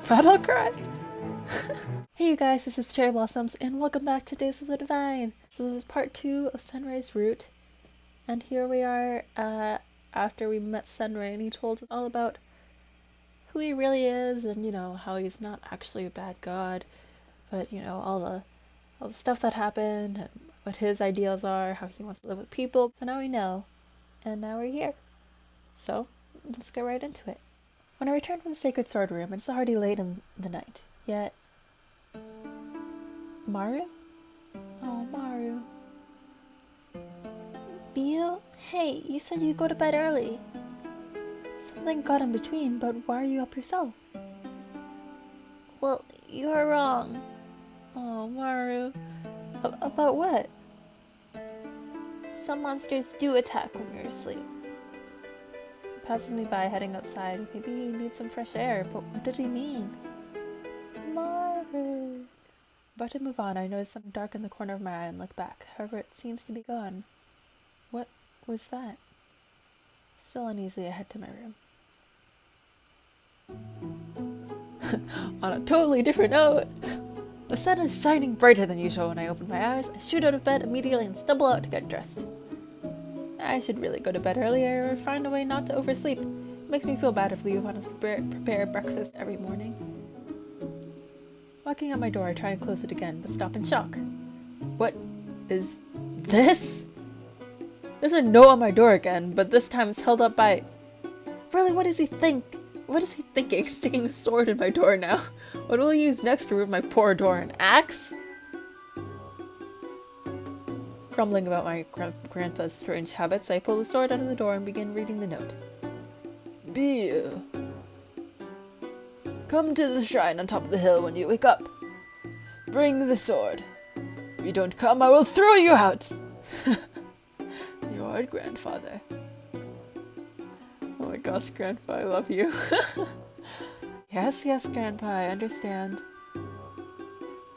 battle cry? Hey you guys, this is Cherry Blossoms, and welcome back to Days of the Divine. So this is part 2 of Senrei's route, and here we are after we met Senrei, and he told us all about who he really is, and you know, how he's not actually a bad god, but you know, all the stuff that happened, and what his ideals are, how he wants to live with people. So now we know, and now we're here. So, let's go right into it. When I returned from the Sacred Sword Room, it's already late in the night, yet... Maru? Oh, Maru. Biyu? Hey, you said you'd go to bed early. Something got in between, but why are you up yourself? Well, you're wrong. Oh, Maru. About what? Some monsters do attack when you're asleep. He passes me by heading outside. Maybe he needs some fresh air, but what did he mean? Maru. About to move on, I notice something dark in the corner of my eye and look back. However, it seems to be gone. What was that? Still uneasy, I head to my room. On a totally different note, the sun is shining brighter than usual when I open my eyes. I shoot out of bed immediately and stumble out to get dressed. I should really go to bed earlier or find a way not to oversleep. It makes me feel bad if Liu wants to prepare breakfast every morning. Walking out my door, I try to close it again, but stop in shock. What is this? There's a note on my door again, but this time it's held up by... Really, what does he think? What is he thinking? Sticking a sword in my door now. What will he use next to remove my poor door? An axe? Grumbling about my grandpa's strange habits, I pull the sword out of the door and begin reading the note. Biyu. Come to the shrine on top of the hill when you wake up. Bring the sword. If you don't come, I will throw you out. Your grandfather. Oh my gosh, Grandpa, I love you. Yes, Grandpa, I understand.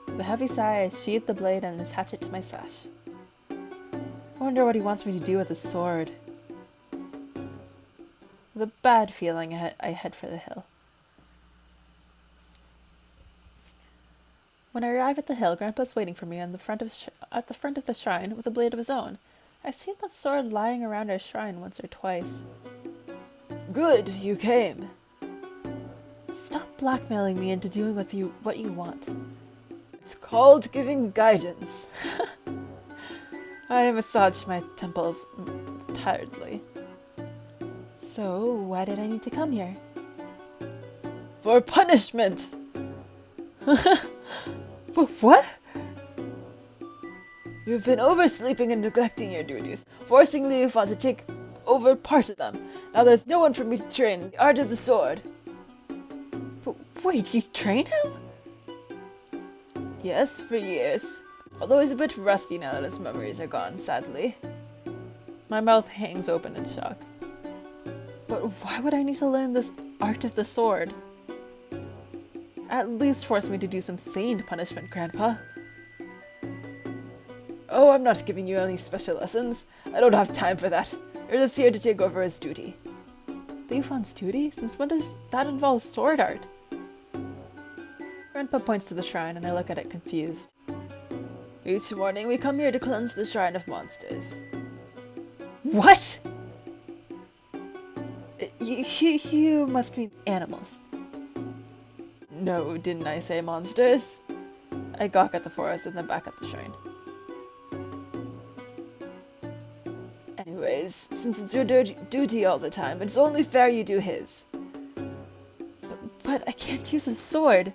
With a heavy sigh, I sheathe the blade and attach it to my sash. I wonder what he wants me to do with his sword. With a bad feeling, I head for the hill. When I arrive at the hill, Grandpa's waiting for me at the front of the shrine with a blade of his own. I've seen that sword lying around our shrine once or twice. Good, you came. Stop blackmailing me into doing what you want. It's called giving guidance. I massage my temples tiredly. So, why did I need to come here? For punishment! What? You've been oversleeping and neglecting your duties, forcing Liu to take over part of them. Now there's no one for me to train in the art of the sword. But wait, you train him? Yes, for years. Although he's a bit rusty now that his memories are gone, sadly. My mouth hangs open in shock. But why would I need to learn this art of the sword? At least force me to do some sane punishment, Grandpa. Oh, I'm not giving you any special lessons. I don't have time for that. You're just here to take over his duty. Liufan's duty? Since when does that involve sword art? Grandpa points to the shrine and I look at it confused. Each morning we come here to cleanse the shrine of monsters. What? You must mean animals. No, didn't I say monsters? I gawk at the forest and then back at the shrine. Anyways, since it's your duty all the time, it's only fair you do his. But I can't use a sword.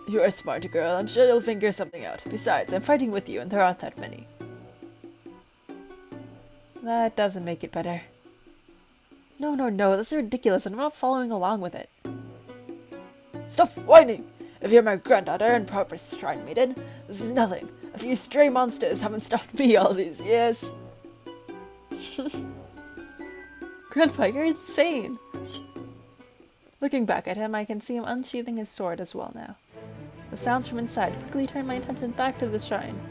You're a smart girl, I'm sure you'll figure something out. Besides, I'm fighting with you and there aren't that many. That doesn't make it better. No, that's ridiculous and I'm not following along with it. Stop whining! If you're my granddaughter and proper shrine maiden, this is nothing. A few stray monsters haven't stopped me all these years. Grandpa, you're insane! Looking back at him, I can see him unsheathing his sword as well now. The sounds from inside quickly turn my attention back to the shrine.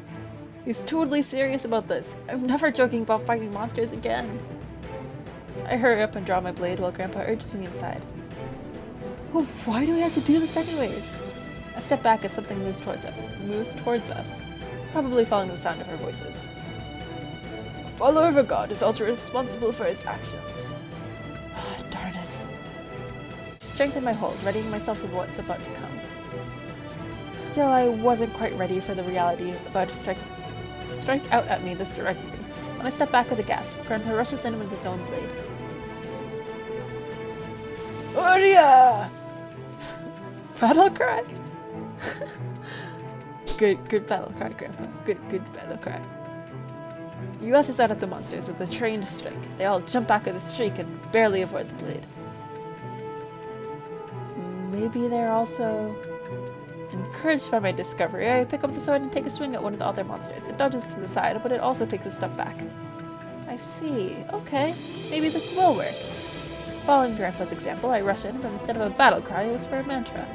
He's totally serious about this. I'm never joking about fighting monsters again. I hurry up and draw my blade while Grandpa urges me inside. Oh, why do we have to do this anyways? I step back as something moves towards us, probably following the sound of our voices. A follower of a god is also responsible for his actions. Ah, darn it. Strengthen my hold, readying myself for what's about to come. Still, I wasn't quite ready for the reality about to strike out at me this directly. When I step back with a gasp, Ren'Py rushes in with his own blade. Oria! Battle cry? Good battle cry, Grandpa. Good battle cry. He lashes out at the monsters with a trained strike. They all jump back with a shriek and barely avoid the blade. Maybe they're also encouraged by my discovery. I pick up the sword and take a swing at one of the other monsters. It dodges to the side, but it also takes a step back. I see. Okay, maybe this will work. Following Grandpa's example, I rush in, but instead of a battle cry, I whisper a mantra.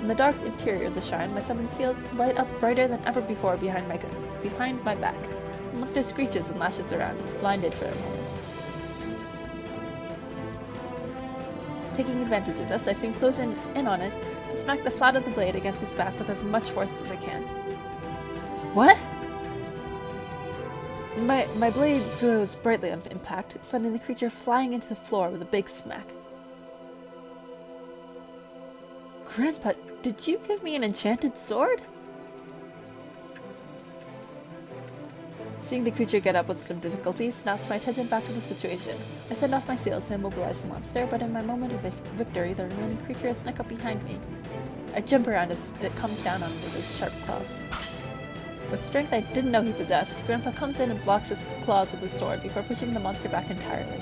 In the dark interior of the shrine, my summoned seals light up brighter than ever before behind my back. The monster screeches and lashes around, blinded for a moment. Taking advantage of this, I soon close in on it and smack the flat of the blade against its back with as much force as I can. What? My blade glows brightly on impact, sending the creature flying into the floor with a big smack. Grandpa, did you give me an enchanted sword? Seeing the creature get up with some difficulty snaps my attention back to the situation. I send off my seals to immobilize the monster, but in my moment of victory, the remaining creature snuck up behind me. I jump around as it comes down on me with its sharp claws. With strength I didn't know he possessed, Grandpa comes in and blocks his claws with his sword before pushing the monster back entirely.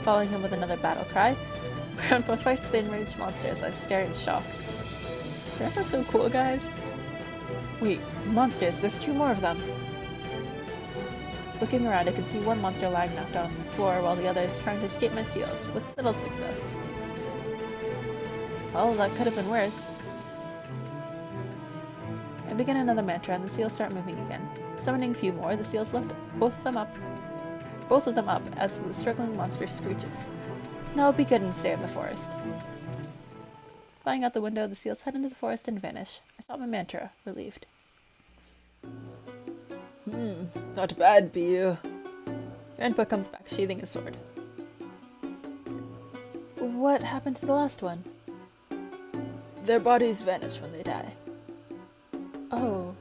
Following him with another battle cry, Grandpa fights the enraged monster as I stare in shock. Grandpa's so cool, guys. Wait, monsters, there's 2 more of them. Looking around, I can see one monster lying knocked out on the floor while the other is trying to escape my seals, with little success. Well, that could have been worse. I begin another mantra and the seals start moving again. Summoning a few more, the seals lift both of them up as the struggling monster screeches. Now I'll be good and stay in the forest. Flying out the window, the seals head into the forest and vanish. I stop my mantra, relieved. Not bad, Biyu. Ren'Py comes back, sheathing his sword. What happened to the last one? Their bodies vanish when they die. Oh.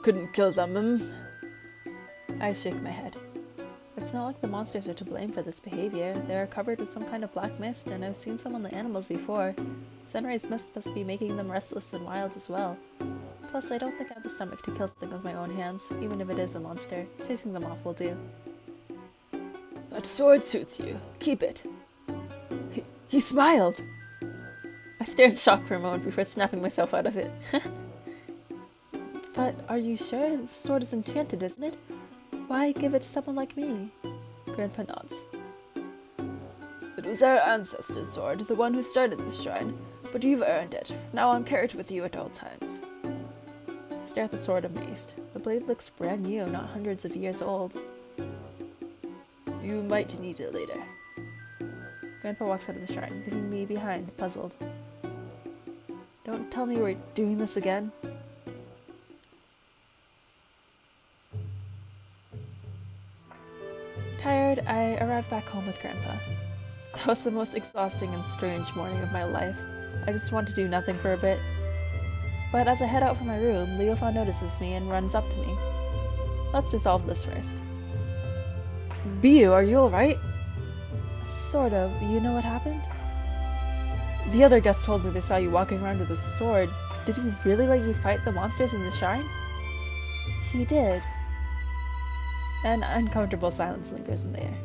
Couldn't kill them, I shake my head. It's not like the monsters are to blame for this behavior. They are covered with some kind of black mist, and I've seen some on the animals before. Senrei's mist must be making them restless and wild as well. Plus, I don't think I have the stomach to kill something with my own hands, even if it is a monster. Chasing them off will do. That sword suits you. Keep it. He smiled! I stare in shock for a moment before snapping myself out of it. But are you sure? The sword is enchanted, isn't it? Why give it to someone like me? Grandpa nods. It was our ancestor's sword, the one who started this shrine, but you've earned it. Now I'll carry it with you at all times. I stare at the sword amazed. The blade looks brand new, not hundreds of years old. You might need it later. Grandpa walks out of the shrine, leaving me behind, puzzled. Don't tell me we're doing this again. Tired, I arrive back home with Grandpa. That was the most exhausting and strange morning of my life. I just want to do nothing for a bit. But as I head out from my room, Leofa notices me and runs up to me. Let's resolve this first. Biyu, are you alright? Sort of. You know what happened? The other guests told me they saw you walking around with a sword. Did he really let you fight the monsters in the shrine? He did. An uncomfortable silence lingers in the air.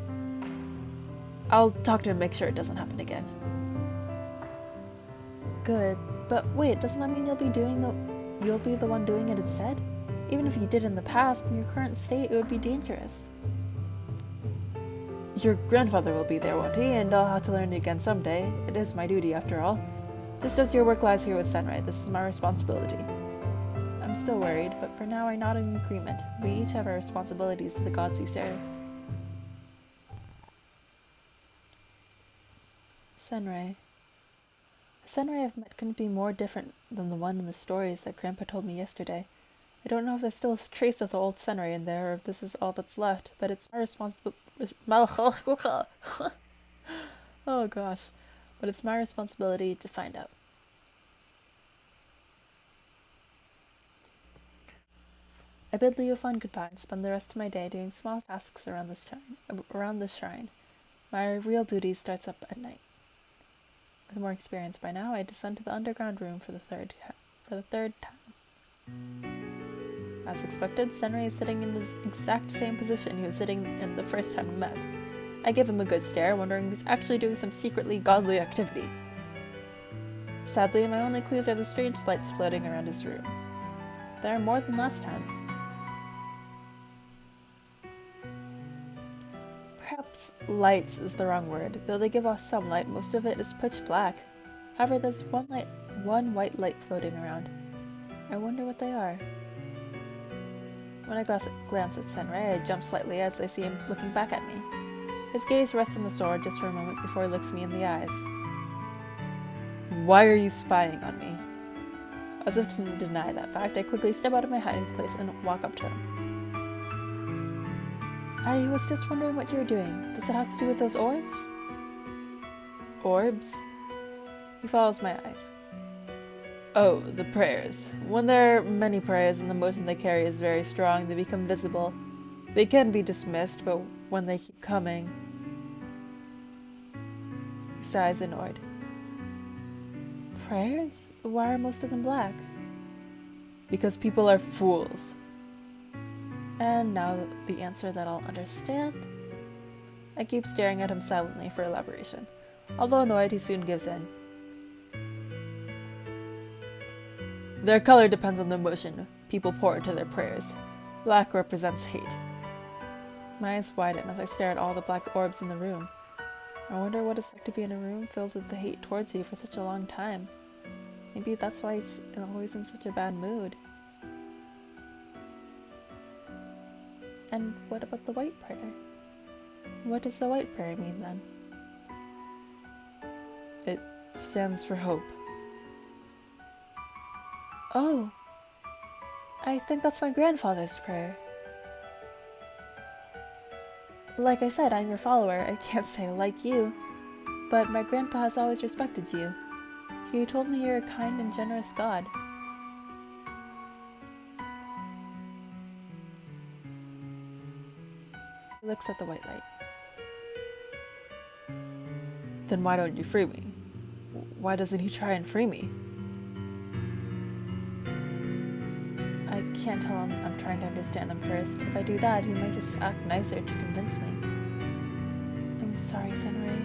I'll talk to him and make sure it doesn't happen again. Good. But wait, doesn't that mean you'll be the one doing it instead? Even if you did in the past, in your current state, it would be dangerous. Your grandfather will be there, won't he? And I'll have to learn it again someday. It is my duty, after all. Just as your work lies here with Senrei, this is my responsibility. I'm still worried, but for now I nod in agreement. We each have our responsibilities to the gods we serve. Senrei. The Senrei I've met couldn't be more different than the one in the stories that Grandpa told me yesterday. I don't know if there's still a trace of the old Senrei in there, or if this is all that's left, but it's my oh gosh. But it's my responsibility to find out. I bid Liu fond goodbye and spend the rest of my day doing small tasks around the shrine. My real duty starts up at night. With more experience by now, I descend to the underground room for the third time. As expected, Senrei is sitting in the exact same position he was sitting in the first time we met. I give him a good stare, wondering if he's actually doing some secretly godly activity. Sadly, my only clues are the strange lights floating around his room. There are more than last time. Perhaps lights is the wrong word. Though they give off some light, most of it is pitch black. However, there's one white light floating around. I wonder what they are. When I glance at Senrei, I jump slightly as I see him looking back at me. His gaze rests on the sword just for a moment before he looks me in the eyes. Why are you spying on me? As if to deny that fact, I quickly step out of my hiding place and walk up to him. I was just wondering what you were doing. Does it have to do with those orbs? Orbs? He follows my eyes. Oh, the prayers. When there are many prayers and the motion they carry is very strong, they become visible. They can be dismissed, but when they keep coming... He sighs annoyed. Prayers? Why are most of them black? Because people are fools. And now the answer that I'll understand. I keep staring at him silently for elaboration. Although annoyed, he soon gives in. Their color depends on the emotion people pour into their prayers. Black represents hate. My eyes widen as I stare at all the black orbs in the room. I wonder what it's like to be in a room filled with the hate towards you for such a long time. Maybe that's why he's always in such a bad mood. And what about the white prayer? What does the white prayer mean then? It stands for hope. Oh, I think that's my grandfather's prayer. Like I said, I'm your follower. I can't say like you, but my grandpa has always respected you. He told me you're a kind and generous god. He looks at the white light. Then why don't you free me? Why doesn't he try and free me? I can't tell him I'm trying to understand him first. If I do that, he might just act nicer to convince me. I'm sorry, Senrei.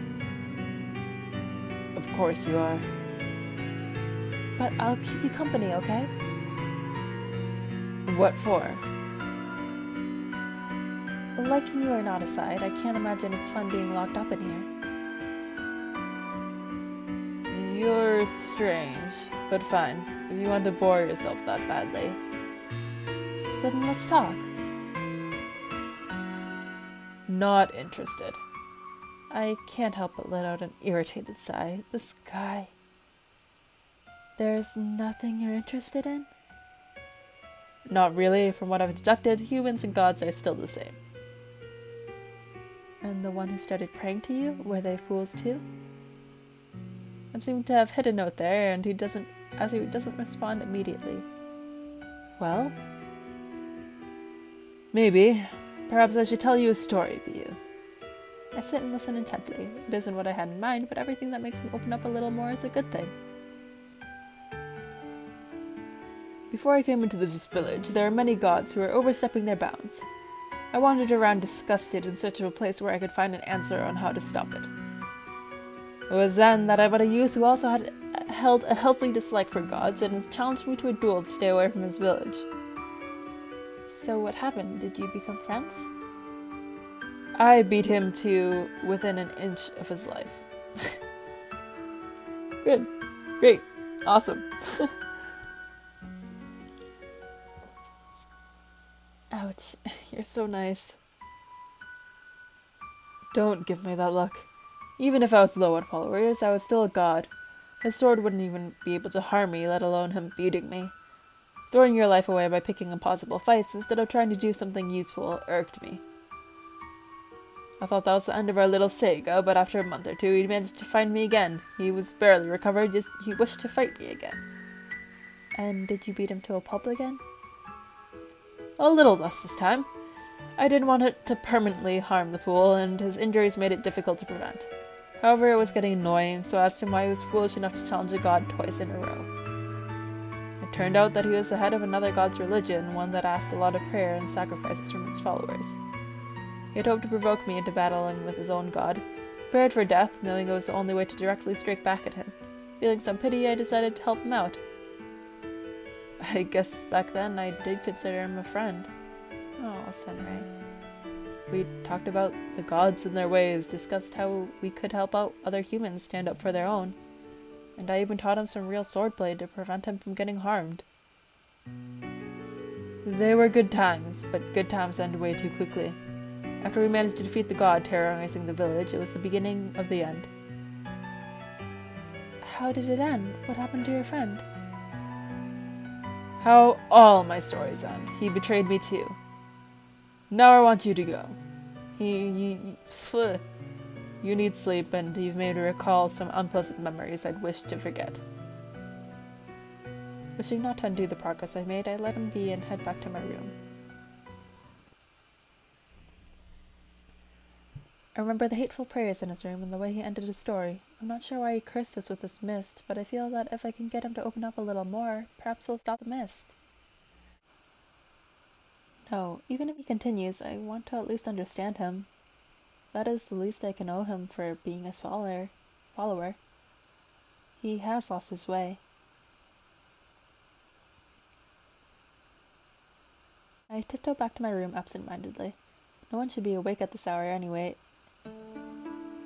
Of course you are. But I'll keep you company, okay? What for? Liking you or not aside, I can't imagine it's fun being locked up in here. You're strange, but fine. If you want to bore yourself that badly. Then let's talk. Not interested. I can't help but let out an irritated sigh. This guy. There's nothing you're interested in? Not really. From what I've deducted, humans and gods are still the same. And the one who started praying to you, were they fools too? I seem to have hit a note there, and he doesn't respond immediately. Well? Maybe. Perhaps I should tell you a story, Biyu. I sit and listen intently. It isn't what I had in mind, but everything that makes him open up a little more is a good thing. Before I came into this village, there are many gods who were overstepping their bounds. I wandered around disgusted in search of a place where I could find an answer on how to stop it. It was then that I met a youth who also held a healthy dislike for gods and was challenged me to a duel to stay away from his village. So what happened? Did you become friends? I beat him to within an inch of his life. Good. Great. Awesome. Ouch. You're so nice. Don't give me that look. Even if I was low on followers, I was still a god. His sword wouldn't even be able to harm me, let alone him beating me. Throwing your life away by picking impossible fights instead of trying to do something useful irked me. I thought that was the end of our little saga, but after a month or two, he managed to find me again. He was barely recovered, just he wished to fight me again. And did you beat him to a pulp again? A little less this time. I didn't want it to permanently harm the fool, and his injuries made it difficult to prevent. However, it was getting annoying, so I asked him why he was foolish enough to challenge a god twice in a row. It turned out that he was the head of another god's religion, one that asked a lot of prayer and sacrifices from its followers. He had hoped to provoke me into battling with his own god, prepared for death, knowing it was the only way to directly strike back at him. Feeling some pity, I decided to help him out. I guess back then I did consider him a friend. Oh, Senrei. We talked about the gods and their ways, discussed how we could help out other humans stand up for their own, and I even taught him some real swordplay to prevent him from getting harmed. They were good times, but good times end way too quickly. After we managed to defeat the god terrorizing the village, it was the beginning of the end. How did it end? What happened to your friend? How all my stories end. He betrayed me too. Now I want you to go. You need sleep, and you've made me recall some unpleasant memories I'd wished to forget. Wishing not to undo the progress I made, I let him be and head back to my room. I remember the hateful prayers in his room and the way he ended his story. I'm not sure why he cursed us with this mist, but I feel that if I can get him to open up a little more, perhaps he'll stop the mist. No, even if he continues, I want to at least understand him. That is the least I can owe him for being a follower. He has lost his way. I tiptoed back to my room absent-mindedly. No one should be awake at this hour anyway.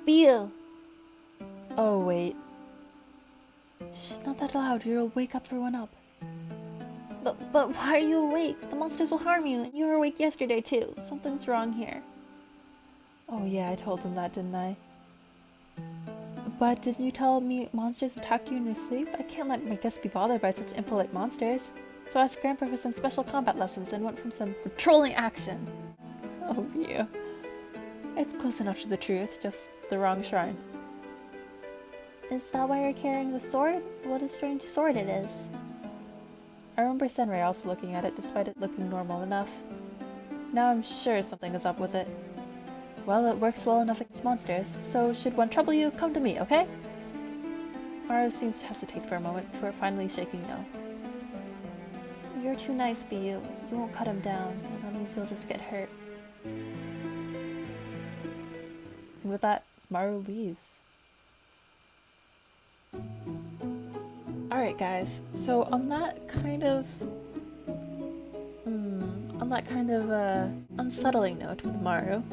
Biyu! Oh, wait. Shh, not that loud, you'll wake everyone up. But why are you awake? The monsters will harm you, and you were awake yesterday too. Something's wrong here. Oh yeah, I told him that, didn't I? But didn't you tell me monsters attacked you in your sleep? I can't let my guests be bothered by such impolite monsters. So I asked Grandpa for some special combat lessons and went from some patrolling action. Oh, Biyu. It's close enough to the truth, just the wrong shrine. Is that why you're carrying the sword? What a strange sword it is. I remember Senrei also looking at it, despite it looking normal enough. Now I'm sure something is up with it. Well, it works well enough against monsters, so should one trouble you, come to me, okay? Maru seems to hesitate for a moment before finally shaking no. You're too nice, Biyu. You won't cut him down, and that means you'll just get hurt. And with that, Maru leaves. Alright guys, so on that kind of unsettling note with Maru,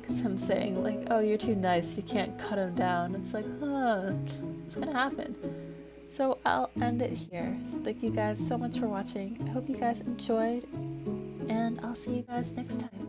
because him saying like, oh, you're too nice, you can't cut him down, it's like, what's gonna happen? So I'll end it here. So thank you guys so much for watching. I hope you guys enjoyed, and I'll see you guys next time.